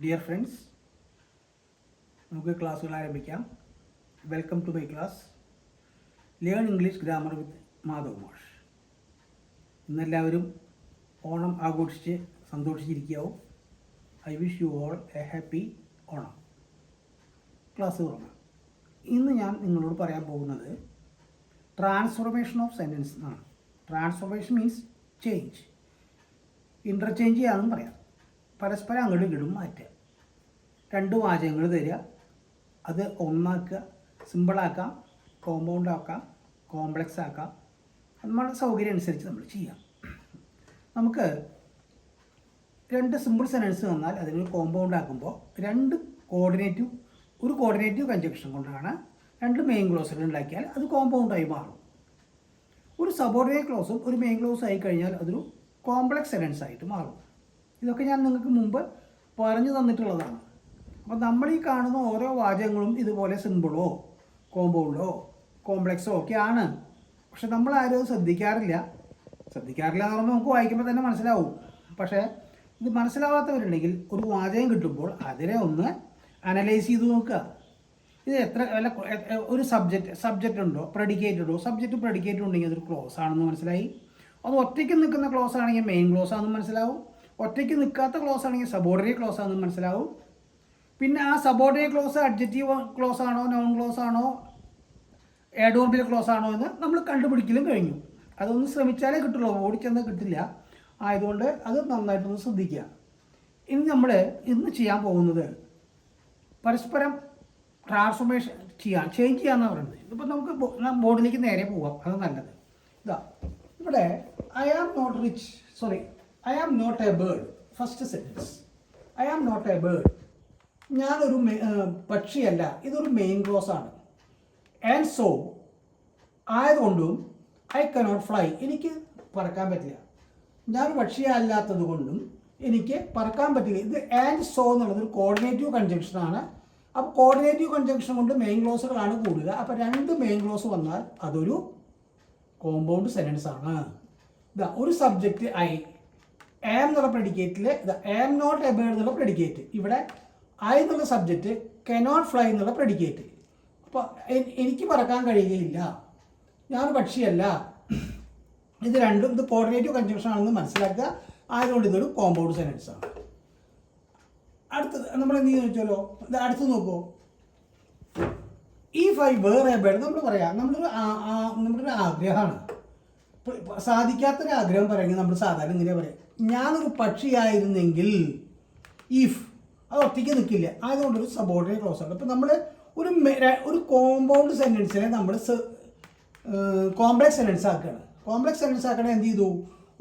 Dear friends, നമുക്ക് ക്ലാസ്സുകൾ ആരംഭിക്കാം. Welcome to my class learn English grammar with Madhav മാഷ്. ഇന്നെല്ലാവരും ഓണം ആഘോഷിച്ച് സന്തോഷിച്ചിരിക്കാവും. I wish you all a happy Onam. Class തുടങ്ങാം. ഇന്ന് ഞാൻ നിങ്ങളോട് പറയാൻ പോകുന്നത് ട്രാൻസ്ഫോർമേഷൻ ഓഫ് സെൻറ്റൻസ് എന്നാണ്. ട്രാൻസ്ഫോർമേഷൻ മീൻസ് ചേഞ്ച്, ഇൻ്റർചേഞ്ച് ചെയ്യാമെന്നും പറയാം. പരസ്പരം അങ്ങോട്ടും ഇങ്ങോട്ടും മാറ്റുക. രണ്ട് വാചകങ്ങൾ തരിക, അത് ഒന്നാക്കുക, സിമ്പിളാക്കാം, കോമ്പൗണ്ട് ആക്കാം, കോംപ്ലക്സ് ആക്കാം. നമ്മുടെ സൗകര്യം അനുസരിച്ച് നമ്മൾ ചെയ്യാം. നമുക്ക് രണ്ട് സിമ്പിൾ സെൻറ്റൻസ് തന്നാൽ അതിന് കോമ്പൗണ്ട് ആക്കുമ്പോൾ ഒരു കോർഡിനേറ്റീവ് കൺജങ്ഷൻ കൊണ്ടാണ് രണ്ട് മെയിൻ ക്ലോസുകൾ ഉണ്ടാക്കിയാൽ അത് കോമ്പൗണ്ടായി മാറും. ഒരു സബോർഡിനേറ്റ് ക്ലോസും ഒരു മെയിൻ ക്ലോസും ആയി കഴിഞ്ഞാൽ അതൊരു കോംപ്ലക്സ് സെൻറ്റൻസ് ആയിട്ട് മാറും. ഇതൊക്കെ ഞാൻ നിങ്ങൾക്ക് മുമ്പ് പറഞ്ഞു തന്നിട്ടുള്ളതാണ്. അപ്പോൾ നമ്മൾ ഈ കാണുന്ന ഓരോ വാചകങ്ങളും ഇതുപോലെ സിമ്പിളോ കോമ്പൗണ്ടോ കോംപ്ലക്സോ ഒക്കെയാണ്. പക്ഷെ നമ്മൾ ആരും ശ്രദ്ധിക്കാറില്ല എന്ന് പറയുമ്പോൾ നമുക്ക് വായിക്കുമ്പോൾ തന്നെ മനസ്സിലാവും. പക്ഷേ ഇത് മനസ്സിലാവാത്തവരുണ്ടെങ്കിൽ ഒരു വാചകം കിട്ടുമ്പോൾ അതിനെ ഒന്ന് അനലൈസ് ചെയ്ത് നോക്കുക. ഇത് ഒരു സബ്ജക്റ്റ് ഉണ്ടോ, പ്രെഡിക്കേറ്റ് ഉണ്ടോ? സബ്ജക്റ്റ് പ്രെഡിക്കേറ്റ് ഉണ്ടെങ്കിൽ അതൊരു ക്ലോസ് ആണെന്ന് മനസ്സിലായി. അത് ഒറ്റയ്ക്ക് നിൽക്കുന്ന ക്ലോസ് ആണെങ്കിൽ മെയിൻ ക്ലോസ് ആണെന്ന് മനസ്സിലാവും. ഒറ്റയ്ക്ക് നിൽക്കാത്ത ക്ലോസ് ആണെങ്കിൽ സബോർഡിനേറ്റ് ക്ലോസ് ആണെന്ന് മനസ്സിലാവും. പിന്നെ ആ സബോർഡിനേറ്റ് ക്ലോസ് അഡ്ജക്റ്റീവ് ക്ലോസ് ആണോ, നോൺ ക്ലോസ് ആണോ, ആഡ്വർബിയൽ ക്ലോസ് ആണോ എന്ന് നമ്മൾ കണ്ടുപിടിക്കലും കഴിഞ്ഞു. അതൊന്ന് ശ്രമിച്ചാലേ കിട്ടുള്ളൂ, ഓടിച്ചെന്നാൽ കിട്ടില്ല. ആയതുകൊണ്ട് അത് നന്നായിട്ടൊന്ന് ശ്രദ്ധിക്കുക. ഇനി നമ്മൾ ഇന്ന് ചെയ്യാൻ പോകുന്നത് പരസ്പരം ട്രാൻസ്ഫോർമേഷൻ ചേഞ്ച് ചെയ്യാമെന്നാണ് പറയുന്നത്. ഇതിപ്പോൾ നമുക്ക് ബോർഡിലേക്ക് നേരെ പോകാം, അത് നല്ലത്. ഇവിടെ I am not a bird. First sentence, I am not a bird. ഞാനൊരു പക്ഷിയല്ല. ഇതൊരു മെയിൻ ക്ലോസ് ആണ്. ആൻഡ് സോ ആയതുകൊണ്ടും ഐ കനോട്ട് ഫ്ലൈ, എനിക്ക് പറക്കാൻ പറ്റില്ല. ഞാൻ പക്ഷിയല്ലാത്തത് കൊണ്ടും എനിക്ക് പറക്കാൻ പറ്റില്ല. ഇത് ആൻഡ് സോ എന്നുള്ളത് ഒരു കോർഡിനേറ്റീവ് കൺജങ്ഷനാണ്. അപ്പോൾ കോർഡിനേറ്റീവ് കൺജങ്ഷൻ കൊണ്ട് മെയിൻ ക്ലോസുകളാണ് കൂടുക. അപ്പോൾ രണ്ട് മെയിൻ ക്ലോസ് വന്നാൽ അതൊരു കോമ്പൗണ്ട് സെൻറ്റൻസ് ആണ്. ഒരു സബ്ജക്റ്റ് ഐ, ആം എന്നുള്ള പ്രെഡിക്കേറ്റിൽ ആം നോട്ട് എ ബേർഡ് എന്നുള്ള പ്രെഡിക്കേറ്റ്, ഇവിടെ ഐ എന്നുള്ള സബ്ജക്റ്റ് കനോട്ട് ഫ്ലൈ എന്നുള്ള പ്രെഡിക്കേറ്റ്. അപ്പോൾ എനിക്ക് പറക്കാൻ കഴിയുകയില്ല, ഞാൻ പക്ഷിയല്ല. ഇത് രണ്ടും ഇത് കോർഡിനേറ്റീവ് കൺജങ്ഷൻ ആണെന്ന് മനസ്സിലാക്കുക. ആയതുകൊണ്ട് ഇതൊരു കോമ്പൗണ്ട് സെൻറ്റൻസ് ആണ്. അടുത്തത് നമ്മൾ എന്ത് ചെയ്യുന്നു വെച്ചാലോ, ഇത് അടുത്ത് നോക്കൂ. If I were a bird, നമ്മൾ പറയാം നമ്മുടെ ഒരു ആഗ്രഹമാണ്. സാധിക്കാത്തൊരു ആഗ്രഹം പറയുന്നത് നമ്മൾ സാധാരണ ഇങ്ങനെ പറയാം, ഞാനൊരു പക്ഷിയായിരുന്നെങ്കിൽ. ഇഫ് അത് ഒറ്റയ്ക്ക് നിൽക്കില്ല, ആയതുകൊണ്ടൊരു സബോർഡിനേറ്റ് ക്ലോസ് ആണ്. അപ്പോൾ നമ്മൾ ഒരു കോമ്പൗണ്ട് സെൻറ്റൻസിനെ നമ്മൾ കോംപ്ലക്സ് സെൻറ്റൻസ് ആക്കുകയാണ്. കോംപ്ലക്സ് സെൻറ്റൻസ് ആക്കണേ എന്ത് ചെയ്തു,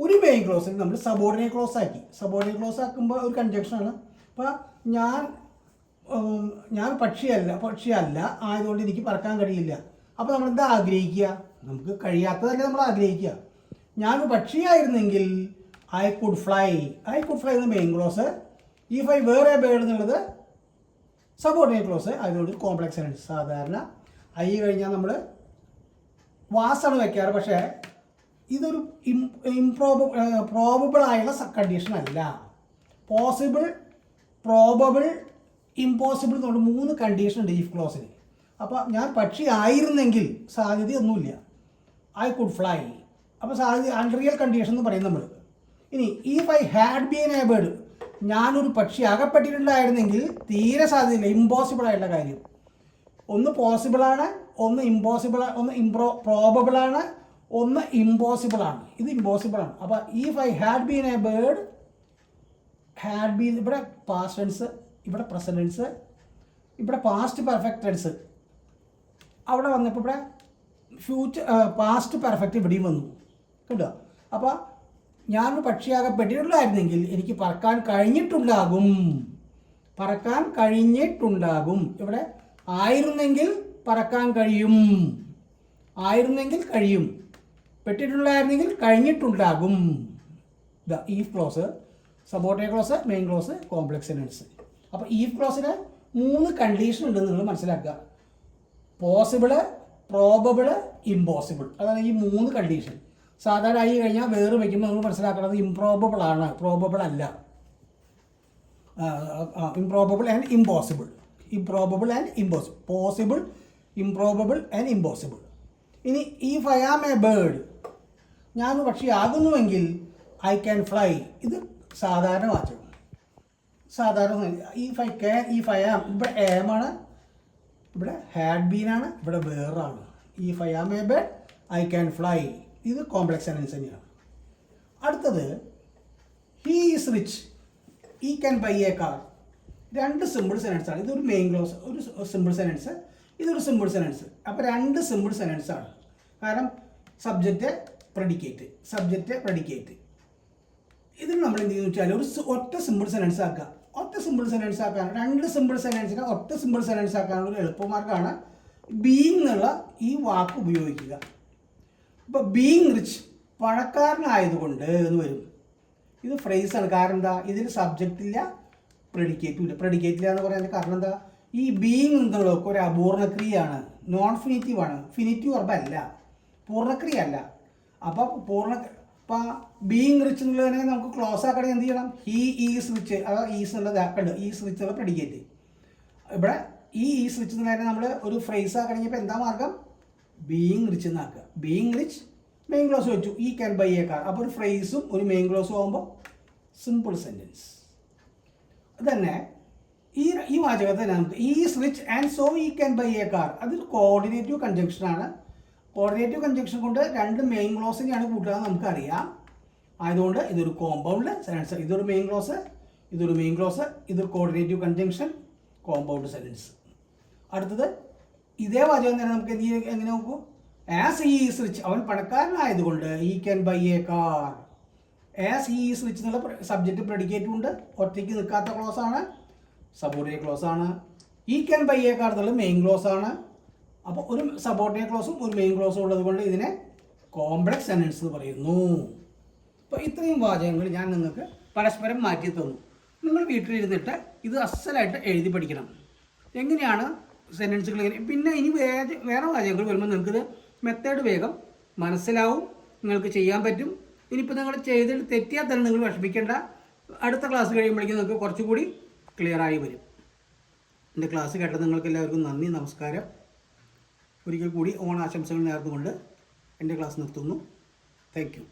ഒരു മെയിൻ ക്ലോസിൽ നമ്മൾ സബോർഡിനേറ്റ് ക്ലോസ് ആക്കി. സബോർഡിനേറ്റ് ക്ലോസ് ആക്കുമ്പോൾ ഒരു കൺജങ്ഷനാണ്. അപ്പോൾ ഞാൻ പക്ഷിയല്ല, ആയതുകൊണ്ട് എനിക്ക് പറക്കാൻ കഴിയില്ല. അപ്പോൾ നമ്മൾ എന്താ ആഗ്രഹിക്കുക? നമുക്ക് കഴിയാത്തതല്ലേ നമ്മൾ ആഗ്രഹിക്കുക. ഞാനൊരു പക്ഷിയായിരുന്നെങ്കിൽ ഐ കുഡ് ഫ്ലൈ എന്ന main clause. If I were a bird എന്നുള്ളത് സബോർഡിനേറ്റ് ക്ലോസ്, ആയതുകൊണ്ട് കോംപ്ലക്സ് സെൻറ്റൻസ്. സാധാരണ ഐ കഴിഞ്ഞാൽ നമ്മൾ വാസാണ് വയ്ക്കാറ്. പക്ഷേ ഇതൊരു പ്രോബബിൾ ആയുള്ള കണ്ടീഷൻ അല്ല. പോസിബിൾ, പ്രോബബിൾ, ഇമ്പോസിബിൾ എന്നുകൊണ്ട് 3 കണ്ടീഷൻ ഉണ്ട് ഇഫ് ക്ലോസിന്. അപ്പോൾ ഞാൻ പക്ഷി ആയിരുന്നെങ്കിൽ സാധ്യതയൊന്നുമില്ല. ഐ കുഡ് ഫ്ലൈ, അപ്പോൾ സാധ്യത അൺറിയൽ കണ്ടീഷൻ എന്ന് പറയും നമ്മൾ. ഇനി if I had been A bird, ഞാനൊരു പക്ഷി അകപ്പെട്ടിട്ടുണ്ടായിരുന്നെങ്കിൽ തീരെ സാധ്യതയില്ല, ഇമ്പോസിബിൾ ആയിട്ടുള്ള കാര്യം. ഒന്ന് പോസിബിളാണ്, ഒന്ന് പ്രോബബിളാണ്, ഒന്ന് ഇമ്പോസിബിളാണ്. ഇത് ഇമ്പോസിബിളാണ്. അപ്പോൾ if I had been A bird, had been ഇവിടെ പാസ്റ്റ് ടെൻസ്, ഇവിടെ പ്രസന്റ് ടെൻസ്, ഇവിടെ പാസ്റ്റ് പെർഫെക്റ്റ് ടെൻസ്. അവിടെ വന്നപ്പോൾ ഇവിടെ പാസ്റ്റ് പെർഫെക്റ്റ് ഇവിടെയും വന്നു കേട്ടോ. അപ്പോൾ ഞാനൊരു പക്ഷിയാകപ്പെട്ടിട്ടുള്ളായിരുന്നെങ്കിൽ എനിക്ക് പറക്കാൻ കഴിഞ്ഞിട്ടുണ്ടാകും. ഇവിടെ ആയിരുന്നെങ്കിൽ പറക്കാൻ കഴിയും, പെട്ടിട്ടുള്ളായിരുന്നെങ്കിൽ കഴിഞ്ഞിട്ടുണ്ടാകും. If clause, subordinate clause, main clause, complex sentence. അപ്പോൾ ഈഫ് ക്ലോസിന് 3 കണ്ടീഷൻ ഉണ്ടെന്ന് നിങ്ങൾ മനസ്സിലാക്കുക. Possible, probable, impossible. അതാണ് ഈ 3 കണ്ടീഷൻ. സാധാരണ ആയി കഴിഞ്ഞാൽ വേറെ വയ്ക്കുമ്പോൾ നമ്മൾ മനസ്സിലാക്കുന്നത് ഇംപ്രോബബിൾ ആണ്, പ്രോബബിൾ അല്ല. Improbable and impossible, improbable and impossible, possible, improbable and impossible. ഇനി if I am a bird, ഞാൻ പക്ഷിയാകുന്നുവെങ്കിൽ ഐ ക്യാൻ ഫ്ലൈ. ഇത് സാധാരണ വാചകം, സാധാരണ. ഇഫ് ഐ ആം, ഇവിടെ ഏമാണ്, ഇവിടെ ഹാഡ് ബീനാണ്, ഇവിടെ വേറാണ്. If I am a bird I can fly, ഇത് കോംപ്ലക്സ് സെൻറ്റൻസ് തന്നെയാണ്. അടുത്തത് he is rich, he can buy a car. രണ്ട് സിമ്പിൾ സെൻറ്റൻസ് ആണ്. ഇതൊരു മെയിൻ ക്ലോസ്, ഒരു സിമ്പിൾ സെൻറ്റൻസ്, ഇതൊരു സിമ്പിൾ സെൻറ്റൻസ്. അപ്പോൾ രണ്ട് സിമ്പിൾ സെൻറ്റൻസ് ആണ്. കാരണം സബ്ജക്റ്റ് പ്രെഡിക്കേറ്റ്, സബ്ജക്റ്റ് പ്രെഡിക്കേറ്റ്. ഇതിന് നമ്മൾ എന്ത് ചെയ്യുന്നു വെച്ചാൽ ഒരു ഒറ്റ സിമ്പിൾ സെൻറ്റൻസ് ആക്കുക. ഒറ്റ സിമ്പിൾ സെൻറ്റൻസ് ആക്കാൻ, രണ്ട് സിമ്പിൾ സെൻറ്റൻസിനെ ഒറ്റ സിമ്പിൾ സെൻറ്റൻസ് ആക്കാനുള്ള ഒരു എളുപ്പമാർഗ്ഗമാണ് ബീയിങ് എന്നുള്ള ഈ വാക്ക് ഉപയോഗിക്കുക. ഇപ്പോൾ ബീയിങ് റിച്ച്, പണക്കാരനായതുകൊണ്ട് എന്ന് വരും. ഇത് ഫ്രേസാണ്. കാരണം എന്താ, ഇതിൽ സബ്ജക്റ്റ് ഇല്ല, പ്രെഡിക്കേറ്റും ഇല്ല. പ്രെഡിക്കേറ്റ് ഇല്ല എന്ന് പറയുന്നത് കാരണം എന്താ, ഈ ബീയിങ് എന്നുള്ളതൊക്കെ ഒരു അപൂർണക്രിയയാണ്, നോൺ ഫിനിറ്റീവ് ആണ്, ഫിനിറ്റീവ് വർബ് അല്ല, പൂർണ്ണക്രിയ അല്ല. അപ്പോൾ ഇപ്പോൾ ബീയിങ് റിച്ച് എന്നുള്ളതിനെ നമുക്ക് ക്ലോസ് ആക്കണമെങ്കിൽ എന്ത് ചെയ്യണം, ഹീ ഈസ് റിച്ച്, അത് ഈസ് എന്നുള്ളത് ആക്കണ്ട്, ഈസ് റിച്ച് എന്നുള്ള പ്രെഡിക്കേറ്റ്. ഇവിടെ ഈ ഈസ് റിച്ച് എന്നുള്ളതിനെ നമ്മൾ ഒരു ഫ്രേസ് ആക്കണമെങ്കിൽ ഇപ്പോൾ എന്താ മാർഗം, ബീയിങ് റിച്ച് എന്നാക്കുക. ബീയിങ് റിച്ച് മെയിൻ ക്ലോസ് വെച്ചു, he can buy a car. അപ്പോൾ ഒരു ഫ്രേസും ഒരു മെയിൻ ക്ലോസും ആകുമ്പോൾ സിമ്പിൾ സെൻറ്റൻസ്. തന്നെ ഈ വാചകത്തെ നമുക്ക് ഈസ് റിച്ച് ആൻഡ് സോ ഈ ക്യാൻ ബൈ എ കാർ, അതൊരു കോർഡിനേറ്റീവ് കൺജങ്ഷനാണ്. കോർഡിനേറ്റീവ് കൺജങ്ഷൻ കൊണ്ട് രണ്ട് മെയിൻ ക്ലോസിനെയാണ് കൂട്ടുക നമുക്കറിയാം. ആയതുകൊണ്ട് ഇതൊരു കോമ്പൗണ്ട് സെൻറ്റൻസ്. ഇതൊരു മെയിൻ ക്ലോസ്, ഇതൊരു മെയിൻ ക്ലോസ്, ഇതൊരു കോർഡിനേറ്റീവ് കൺജങ്ഷൻ, കോമ്പൗണ്ട് സെൻറ്റൻസ്. അടുത്തത് ഇതേ വാചകം തന്നെ നമുക്ക് എങ്ങനെ നോക്കൂ, ആസ് ഹീ ഈസ് റിച്ച്, അവൻ പണക്കാരനായതുകൊണ്ട് ഈ can buy a car. As he is rich എന്നുള്ള സബ്ജക്റ്റ് പ്രെഡിക്കേറ്റും ഉണ്ട്, ഒറ്റയ്ക്ക് നിൽക്കാത്ത ക്ലോസ് ആണ്, സബോർഡിനേറ്റ് ക്ലോസ് ആണ്. ഈ ക്യാൻ ബൈ എ കാർ എന്നുള്ള മെയിൻ ക്ലോസ് ആണ്. അപ്പോൾ ഒരു സബോർഡിനേറ്റ് ക്ലോസും ഒരു മെയിൻ ക്ലോസും ഉള്ളത് കൊണ്ട് ഇതിനെ കോംപ്ലക്സ് സെൻറ്റൻസ് എന്ന് പറയുന്നു. അപ്പോൾ ഇത്രയും വാചകങ്ങൾ ഞാൻ നിങ്ങൾക്ക് പരസ്പരം മാറ്റി തന്നു. നിങ്ങൾ വീട്ടിലിരുന്നിട്ട് ഇത് അസലായിട്ട് എഴുതി പഠിക്കണം. എങ്ങനെയാണ് സെൻറ്റൻസുകൾ എങ്ങനെ. പിന്നെ ഇനി വേറെ വാചകങ്ങൾ വരുമ്പോൾ നിങ്ങൾക്കിത് മെത്തേഡ് വേഗം മനസ്സിലാവും, നിങ്ങൾക്ക് ചെയ്യാൻ പറ്റും. ഇനിയിപ്പോൾ നിങ്ങൾ ചെയ്തിട്ട് തെറ്റിയാൽ തന്നെ നിങ്ങൾ വിഷമിക്കേണ്ട. അടുത്ത ക്ലാസ് കഴിയുമ്പോഴേക്കും നിങ്ങൾക്ക് കുറച്ചുകൂടി ക്ലിയറായി വരും. എൻ്റെ ക്ലാസ് കേട്ടത് നിങ്ങൾക്ക് എല്ലാവർക്കും നന്ദി, നമസ്കാരം. ഒരിക്കൽ കൂടി ഓണാശംസകൾ നേർന്നുകൊണ്ട് എൻ്റെ ക്ലാസ് നിർത്തുന്നു. Thank you.